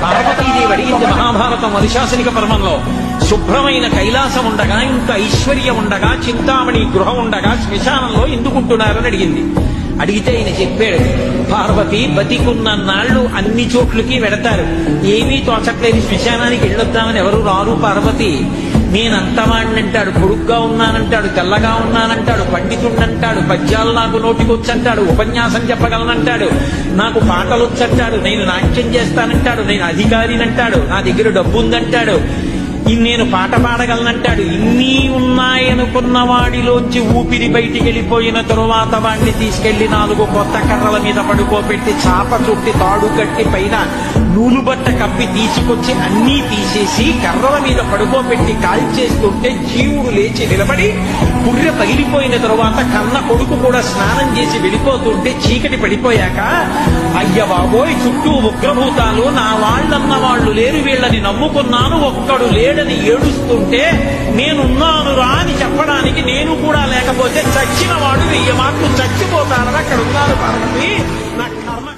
పార్వతీదేవి అడిగింది మహాభారతం అనుశాసనిక పర్వంలో, శుభ్రమైన కైలాసం ఉండగా, ఇంత ఐశ్వర్యం ఉండగా, చింతామణి గృహం ఉండగా శ్మశానంలో ఎందుకుంటున్నారని అడిగింది. అడిగితే ఆయన చెప్పాడు, పార్వతి బతికున్న నాళ్లు అన్ని చోట్లకి వెడతారు, ఏమీ తోచట్లేదు, శ్మశానానికి వెళ్ళొద్దామని ఎవరు రారు. పార్వతి నేనంతవాణ్ణంటాడు, పొడుగ్గా ఉన్నానంటాడు, తెల్లగా ఉన్నానంటాడు, పండితుణ్ణంటాడు, పద్యాలు నాకు నోటికొచ్చంటాడు, ఉపన్యాసం చెప్పగలనంటాడు, నాకు పాటలొచ్చంటాడు, నేను నాట్యం చేస్తానంటాడు, నేను అధికారినంటాడు, నా దగ్గర డబ్బు ఉందంటాడు, నేను పాట పాడగలనంటాడు. ఇన్ని ఉన్నాయనుకున్న వాడిలోంచి ఊపిరి బయటికి వెళ్ళిపోయిన తరువాత వాడిని తీసుకెళ్లి 4 కొత్త కర్రల మీద పడుకోబెట్టి చాప చుట్టి తాడు కట్టి పైన నూలు బట్ట కప్పి తీసుకొచ్చి అన్నీ తీసేసి కర్రల మీద పడుకోబెట్టి కాల్చేస్తుంటే జీవుడు లేచి నిలబడి పుర్రె పగిలిపోయిన తరువాత కన్న కొడుకు కూడా స్నానం చేసి వెళ్ళిపోతుంటే చీకటి పడిపోయాక, అయ్య బాబోయ్ చుట్టూ ఉగ్రభూతాలు, నా వాళ్ళన్న వాళ్ళు లేరు, వీళ్ళని నమ్ముకున్నాను, ఒక్కడు లేడని ఏడుస్తుంటే నేనున్నాను రా అని చెప్పడానికి నేను కూడా లేకపోతే చచ్చిన వాడు 1000 మార్లు చచ్చిపోతారని అక్కడ ఉన్నారు. పార్వతి నా కర్మ